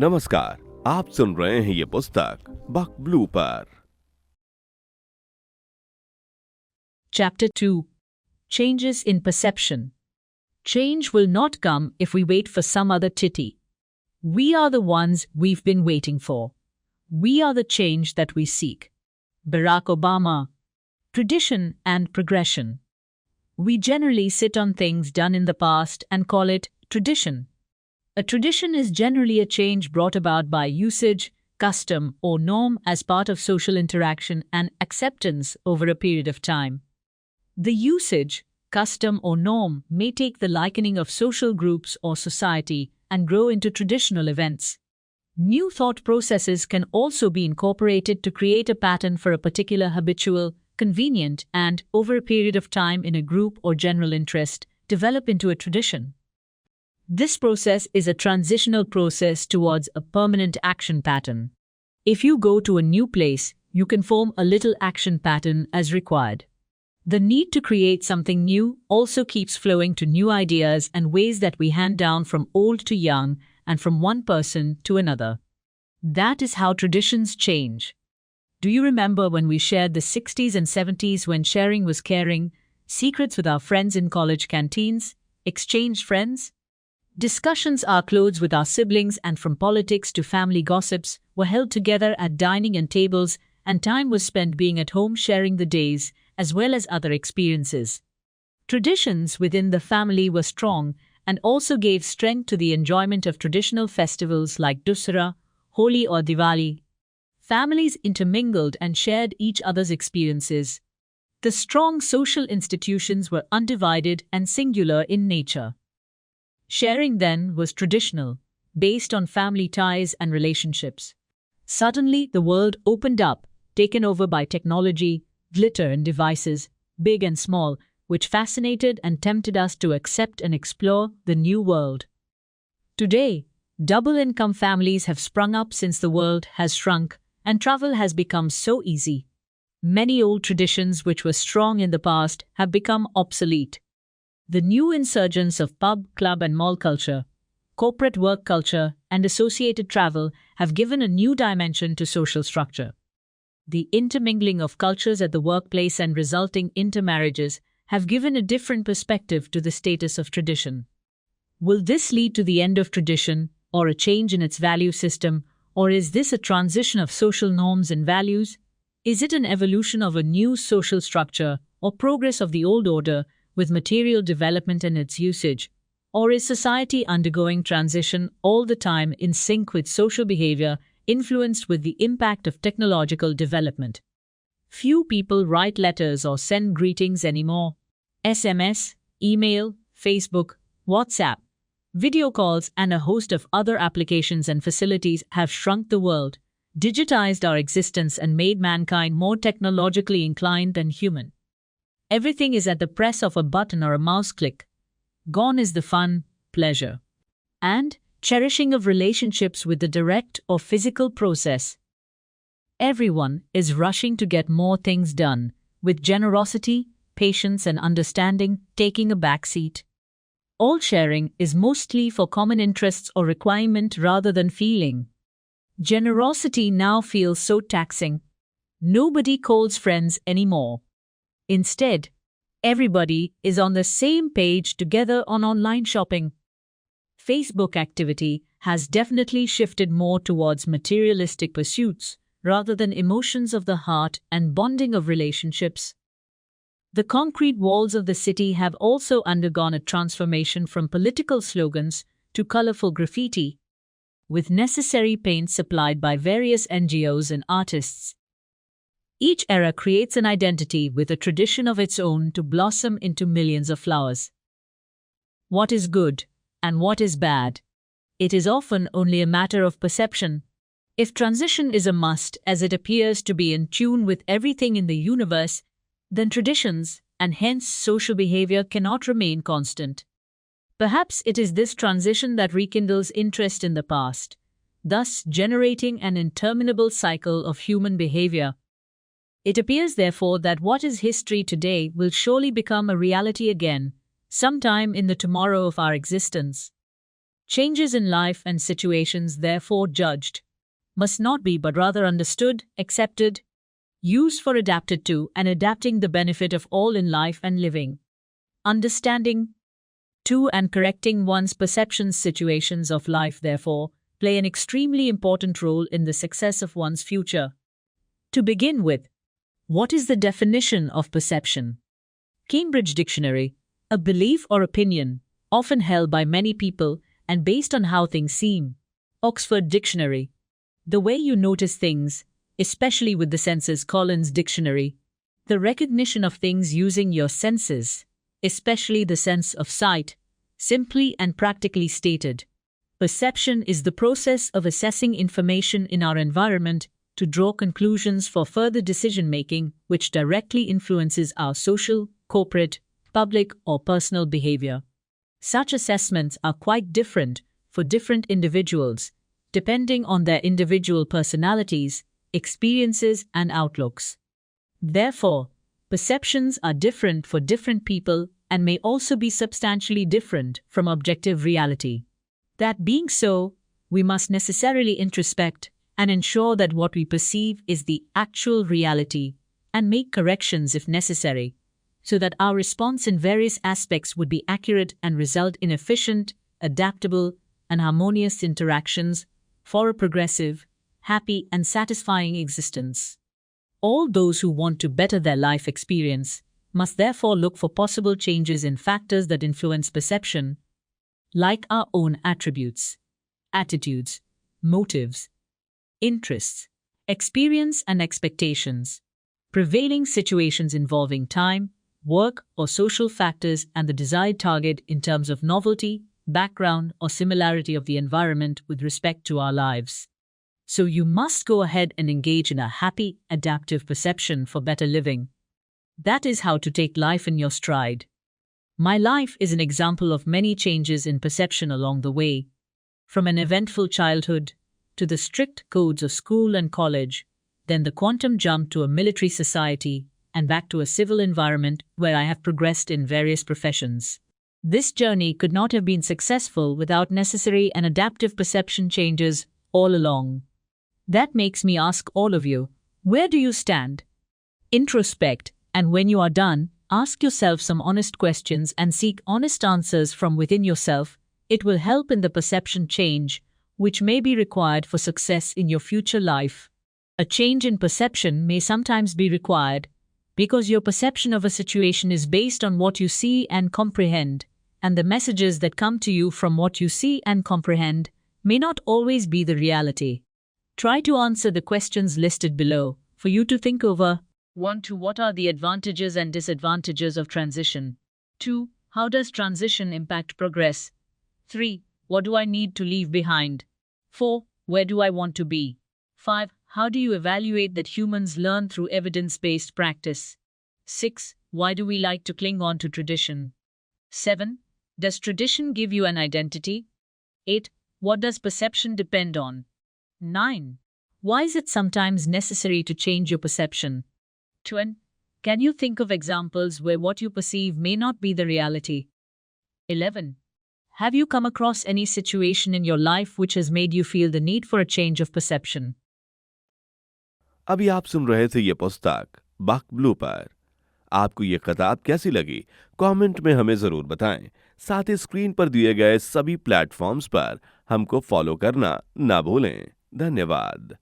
नमस्कार, आप सुन रहे हैं ये पुस्तक बक ब्लू पर। Chapter 2 Changes in Perception. Change will not come if we wait for some other titty. We are the ones we've been waiting for. We are the change that we seek. Barack Obama. Tradition and progression. We generally sit on things done in the past and call it tradition. A tradition is generally a change brought about by usage, custom, or norm as part of social interaction and acceptance over a period of time. The usage, custom, or norm may take the likening of social groups or society and grow into traditional events. New thought processes can also be incorporated to create a pattern for a particular habitual, convenient, and, over a period of time in a group or general interest, develop into a tradition. This process is a transitional process towards a permanent action pattern. If you go to a new place, you can form a little action pattern as required. The need to create something new also keeps flowing to new ideas and ways that we hand down from old to young and from one person to another. That is how traditions change. Do you remember when we shared the 60s and 70s when sharing was caring, secrets with our friends in college canteens, exchanged friends? Discussions our clothes with our siblings and from politics to family gossips were held together at dining and tables, and time was spent being at home sharing the days as well as other experiences. Traditions within the family were strong and also gave strength to the enjoyment of traditional festivals like Dussehra, Holi or Diwali. Families intermingled and shared each other's experiences. The strong social institutions were undivided and singular in nature. Sharing then was traditional, based on family ties and relationships. Suddenly, the world opened up, taken over by technology, glitter and devices, big and small, which fascinated and tempted us to accept and explore the new world. Today, double-income families have sprung up since the world has shrunk and travel has become so easy. Many old traditions which were strong in the past have become obsolete. The new insurgence of pub, club and mall culture, corporate work culture, and associated travel have given a new dimension to social structure. The intermingling of cultures at the workplace and resulting intermarriages have given a different perspective to the status of tradition. Will this lead to the end of tradition, or a change in its value system, or is this a transition of social norms and values? Is it an evolution of a new social structure, or progress of the old order, with material development and its usage? Or is society undergoing transition all the time in sync with social behavior, influenced with the impact of technological development? Few people write letters or send greetings anymore. SMS, email, Facebook, WhatsApp, video calls, and a host of other applications and facilities have shrunk the world, digitized our existence, and made mankind more technologically inclined than human. Everything is at the press of a button or a mouse click. Gone is the fun, pleasure, and cherishing of relationships with the direct or physical process. Everyone is rushing to get more things done, with generosity, patience, and understanding taking a backseat. All sharing is mostly for common interests or requirement rather than feeling. Generosity now feels so taxing. Nobody calls friends anymore. Instead, everybody is on the same page together on online shopping. Facebook activity has definitely shifted more towards materialistic pursuits rather than emotions of the heart and bonding of relationships. The concrete walls of the city have also undergone a transformation from political slogans to colorful graffiti, with necessary paint supplied by various NGOs and artists. Each era creates an identity with a tradition of its own to blossom into millions of flowers. What is good and what is bad? It is often only a matter of perception. If transition is a must, as it appears to be in tune with everything in the universe, then traditions, and hence social behavior, cannot remain constant. Perhaps it is this transition that rekindles interest in the past, thus generating an interminable cycle of human behavior. It appears, therefore, that what is history today will surely become a reality again, sometime in the tomorrow of our existence. Changes in life and situations, therefore judged, must not be but rather understood, accepted, used for adapted to and adapting the benefit of all in life and living. Understanding to and correcting one's perceptions situations of life, therefore, play an extremely important role in the success of one's future. To begin with, what is the definition of perception? Cambridge Dictionary: a belief or opinion, often held by many people and based on how things seem. Oxford Dictionary: the way you notice things, especially with the senses. Collins Dictionary: the recognition of things using your senses, especially the sense of sight. Simply and practically stated, perception is the process of assessing information in our environment to draw conclusions for further decision-making which directly influences our social, corporate, public, or personal behavior. Such assessments are quite different for different individuals, depending on their individual personalities, experiences, and outlooks. Therefore, perceptions are different for different people and may also be substantially different from objective reality. That being so, we must necessarily introspect and ensure that what we perceive is the actual reality and make corrections if necessary, so that our response in various aspects would be accurate and result in efficient, adaptable, and harmonious interactions for a progressive, happy, and satisfying existence. All those who want to better their life experience must therefore look for possible changes in factors that influence perception, like our own attributes, attitudes, motives, interests, experience, and expectations, prevailing situations involving time, work, or social factors, and the desired target in terms of novelty, background, or similarity of the environment with respect to our lives. So you must go ahead and engage in a happy, adaptive perception for better living. That is how to take life in your stride. My life is an example of many changes in perception along the way, from an eventful childhood to the strict codes of school and college, then the quantum jump to a military society, and back to a civil environment where I have progressed in various professions. This journey could not have been successful without necessary and adaptive perception changes all along. That makes me ask all of you, where do you stand? Introspect, and when you are done, ask yourself some honest questions and seek honest answers from within yourself. It will help in the perception change, which may be required for success in your future life. A change in perception may sometimes be required because your perception of a situation is based on what you see and comprehend, and the messages that come to you from what you see and comprehend may not always be the reality. Try to answer the questions listed below for you to think over. 1. What are the advantages and disadvantages of transition? 2. How does transition impact progress? 3. What do I need to leave behind? 4. Where do I want to be? 5. How do you evaluate that humans learn through evidence-based practice? 6. Why do we like to cling on to tradition? 7. Does tradition give you an identity? 8. What does perception depend on? 9. Why is it sometimes necessary to change your perception? 10. Can you think of examples where what you perceive may not be the reality? 11. Have you come across any situation in your life which has made you feel the need for a change of perception? अभी आप सुन रहे थे ये पुस्तक बक blue पर। आपको ये किताब कैसी लगी कमेंट में हमें जरूर बताएं। साथ ही स्क्रीन पर दिए गए सभी प्लेटफॉर्म्स पर हमको फॉलो करना ना भूलें। धन्यवाद।